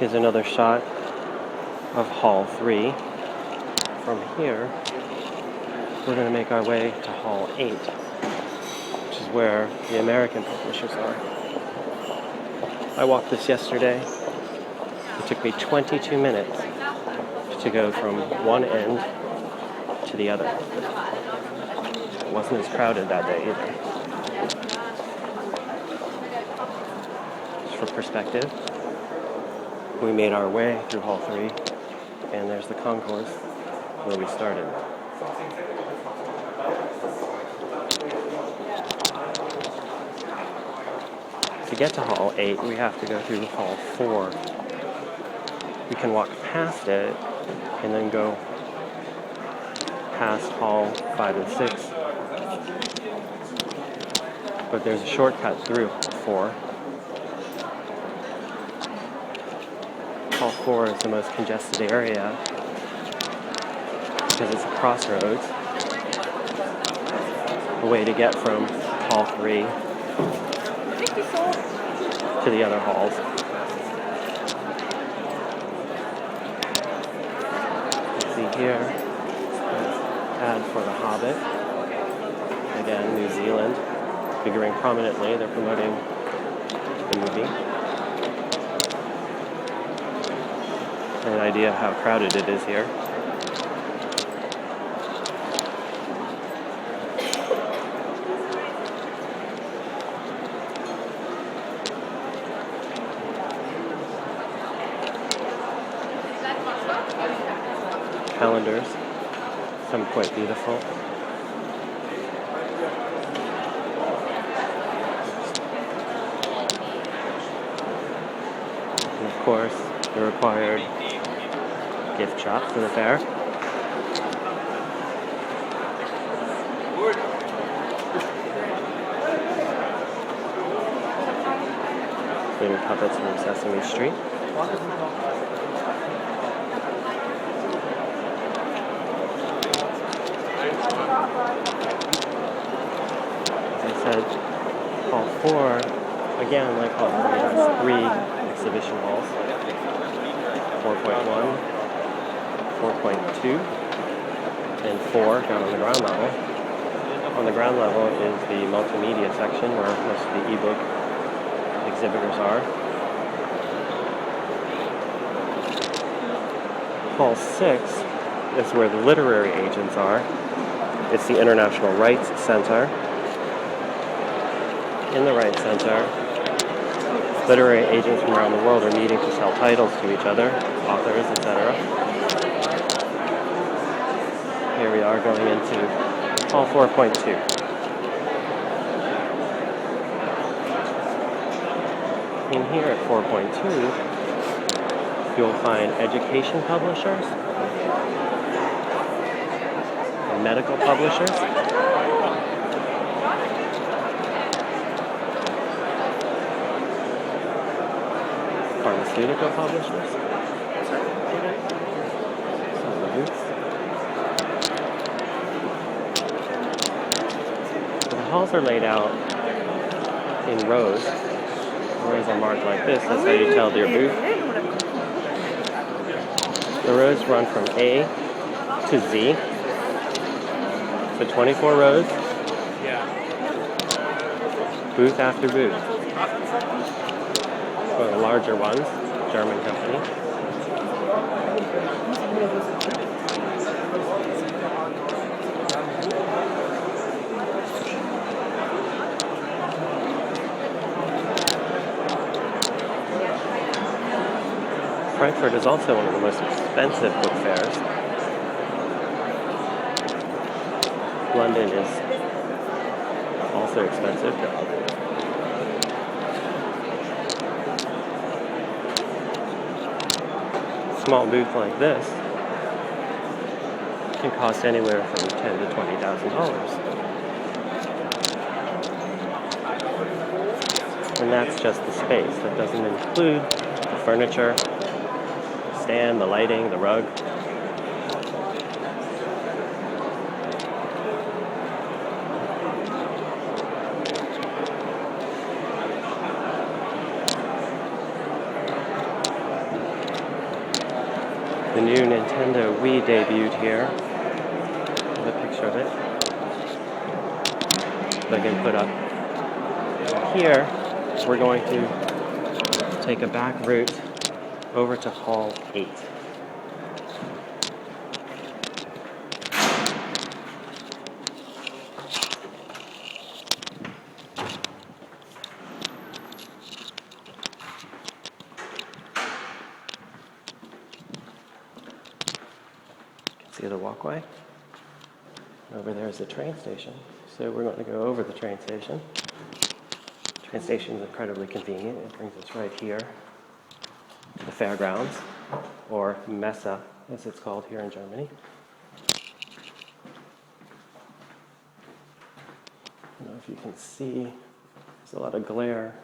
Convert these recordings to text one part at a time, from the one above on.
Here's another shot of Hall 3. From here, we're going to make our way to Hall 8, which is where the American publishers are. I walked this yesterday. It took me 22 minutes to go from one end to the other. It wasn't as crowded that day either. Just for perspective, we made our way through Hall 3, and there's the concourse where we started. To get to Hall 8, we have to go through Hall 4. We can walk past it and then go past Hall 5 and 6. But there's a shortcut through 4. Hall 4 is the most congested area because it's a crossroads. A way to get from Hall 3 to the other halls. Let's see here. Ad for The Hobbit. Again, New Zealand. Figuring prominently, they're promoting the movie. An idea of how crowded it is here. Calendars, some quite beautiful. And of course, the required gift shop for the fair. Little puppets from Sesame Street. As I said, Hall 4, again, like Hall 3, has 3 exhibition halls. 4.1, 4.2, and 4 down on the ground level. On the ground level is the multimedia section where most of the ebook exhibitors are. Hall 6 is where the literary agents are. It's the International Rights Center. In the Rights Center, literary agents from around the world are meeting to sell titles to each other, authors, etc. Here we are going into Hall 4.2. In here at 4.2, you'll find education publishers, and medical publishers, pharmaceutical publishers. Some of the booths. The halls are laid out in rows. The rows are marked like this. That's how you tell your booth. The rows run from A to Z. So 24 rows. Booth after booth. For the larger ones, German company. Frankfurt is also one of the most expensive book fairs. London is also expensive. Small booth like this can cost anywhere from $10,000 to $20,000. And that's just the space. That doesn't include the furniture, the stand, the lighting, the rug. The new Nintendo Wii debuted here. There's a picture of it that I can put up. And here, we're going to take a back route over to Hall 8. See the walkway? Over there is the train station. So we're going to go over the train station. The train station is incredibly convenient. It brings us right here to the fairgrounds, or Messe, as it's called here in Germany. I don't know if you can see, there's a lot of glare.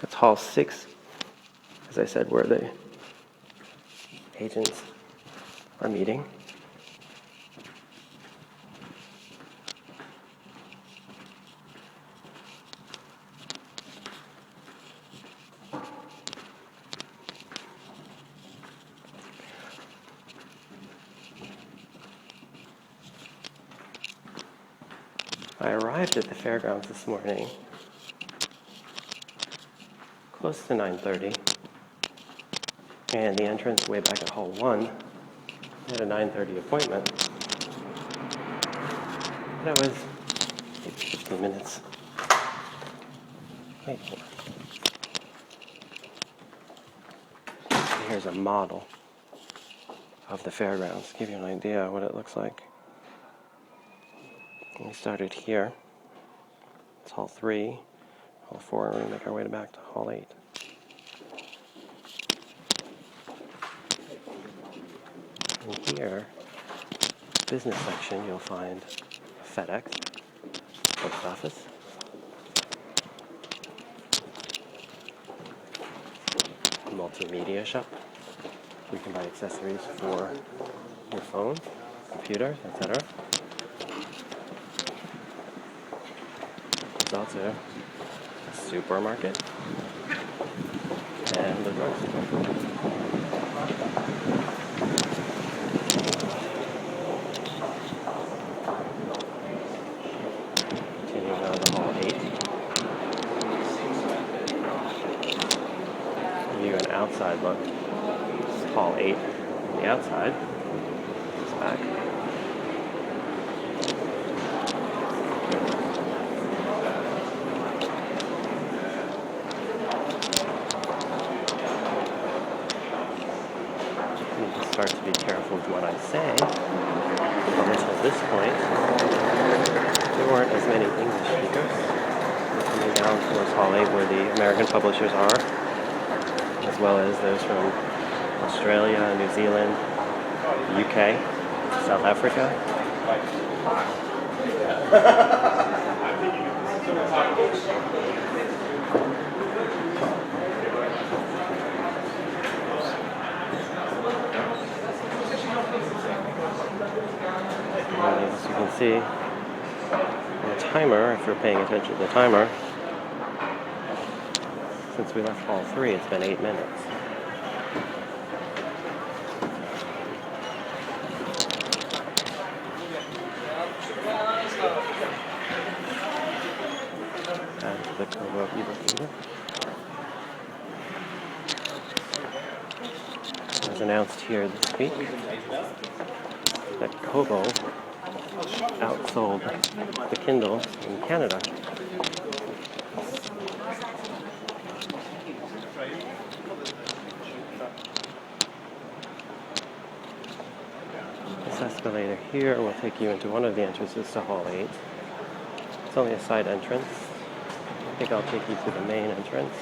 That's Hall 6, as I said, where the agents are meeting. I arrived at the fairgrounds this morning close to 9:30, and the entrance way back at Hall 1 had a 9:30 appointment. That was maybe 15 minutes. Wait. Here's a model of the fairgrounds, give you an idea of what it looks like. We started here. It's Hall 3, Hall 4, and we're going to make our way back to Hall 8. And here, business section, you'll find a FedEx, post office, a multimedia shop. You can buy accessories for your phone, computer, etc. There's also a supermarket and a drugstore. Continuing on to Hall 8. Give you an outside look. This is Hall 8 on the outside. It's back. Start to be careful with what I say. Up until this point, there weren't as many English speakers. We're coming down towards Hall 8 where the American publishers are, as well as those from Australia, New Zealand, the UK, South Africa. As you can see, the timer, if you're paying attention to the timer, since we left Hall 3, it's been 8 minutes. Add to the Kobo ebook reader. As announced here this week, that Kobo outsold the Kindle in Canada. This escalator here will take you into one of the entrances to Hall 8. It's only a side entrance. I think I'll take you to the main entrance,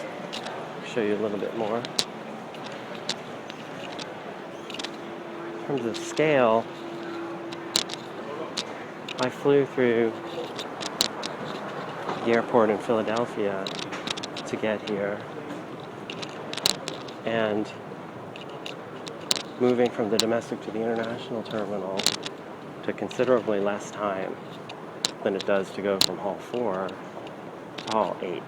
show you a little bit more. In terms of scale, I flew through the airport in Philadelphia to get here, and moving from the domestic to the international terminal took considerably less time than it does to go from Hall 4 to Hall 8.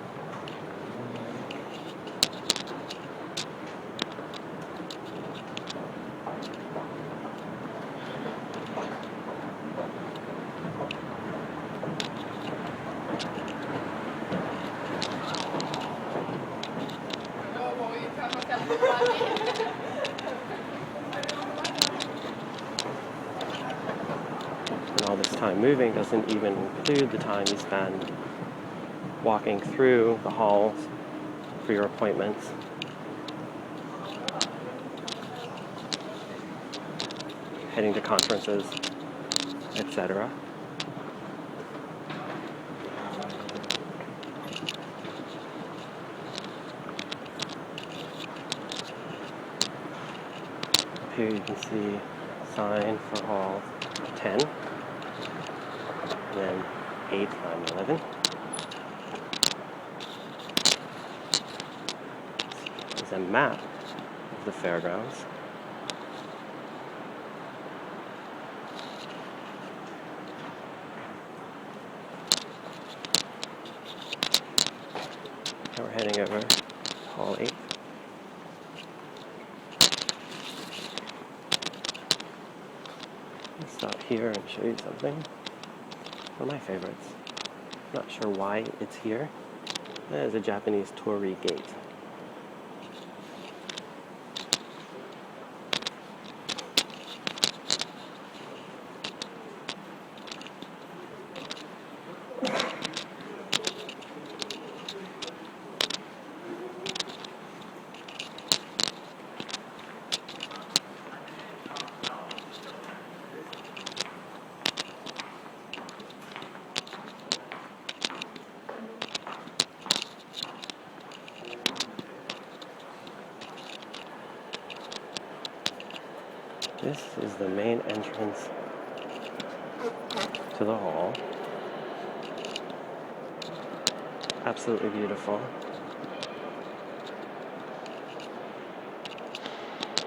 moving doesn't even include the time you spend walking through the halls for your appointments. Heading to conferences, etc. Up here you can see sign for hall 10, and then 8, 9, 11. This is a map of the fairgrounds. Now we're heading over to hall 8. Let's stop here and show you something. One of my favorites. Not sure why it's here. That is a Japanese torii gate. This is the main entrance to the hall. Absolutely beautiful.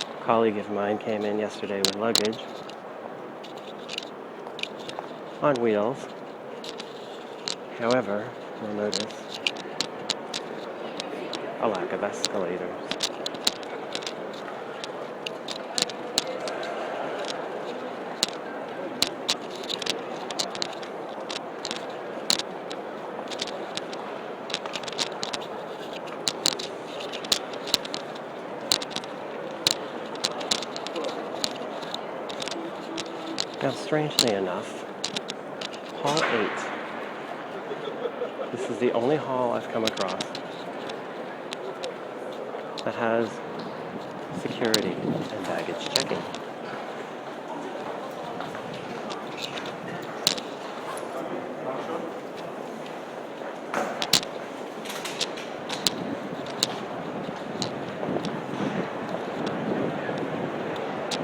A colleague of mine came in yesterday with luggage on wheels. However, you'll notice a lack of escalators. Now, strangely enough, Hall 8, this is the only hall I've come across that has security and baggage checking.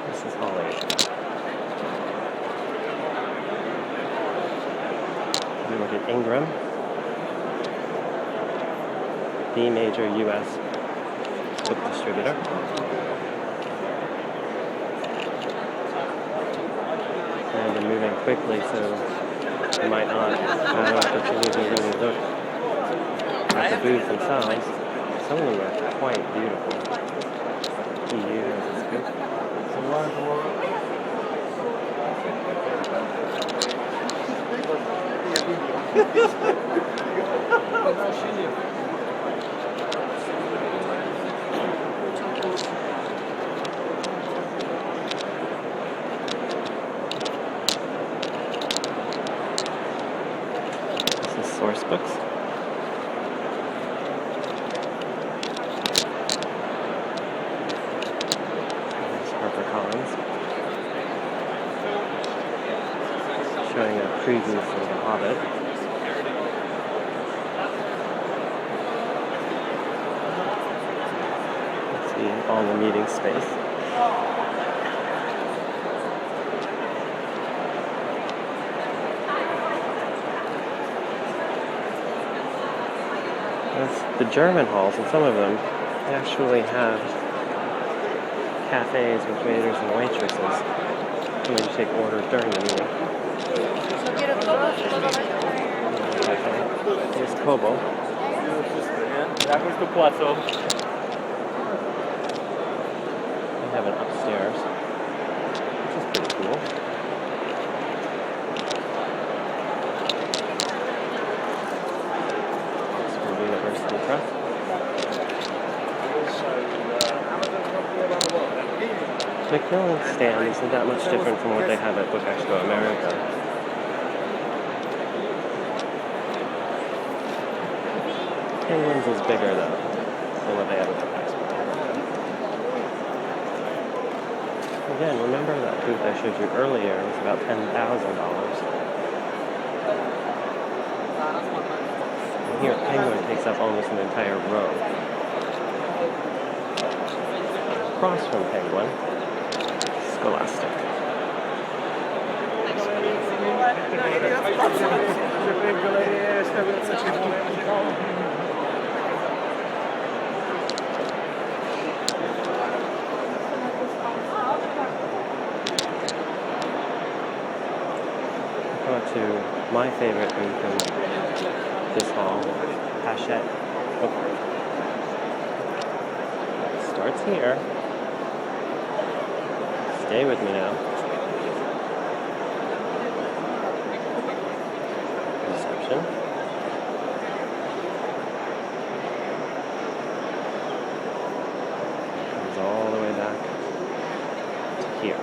This is Hall 8. We look at Ingram, the major U.S. book distributor. And they're moving quickly, so you might not have an opportunity to really look at the booths themselves. Some of them are quite beautiful. EU has this book. This is Source Books. There's HarperCollins. Showing a preview for The Hobbit. Let's see all the meeting space. That's the German halls, and some of them they actually have cafes with waiters and waitresses. And then you take orders during the meeting. Here's Kobo. They have it upstairs, which is pretty cool. Oxford University Press. Macmillan's stand isn't that much different from what they have at Book Expo America. Penguins is bigger though than what they have at the Expo. Again, remember that booth I showed you earlier was about $10,000. And here, Penguin takes up almost an entire row. Across from Penguin, Scholastic. To my favorite booth in this hall, Hachette Book Fair. Starts here. Stay with me now. Reception. Comes all the way back to here.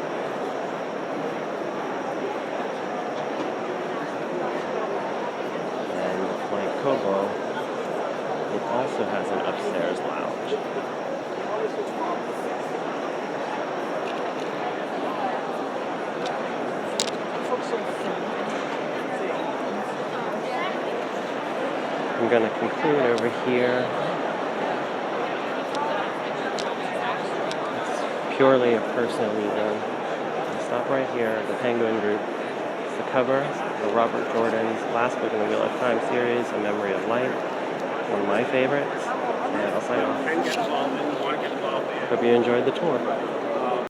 Kobo, it also has an upstairs lounge. I'm going to conclude over here. It's purely a personal reason. I'll stop right here, the Penguin Group. It's the cover of Robert Jordan's last book in the Wheel of Time series, A Memory of Light. One of my favorites. And I'll sign off. Hope you enjoyed the tour.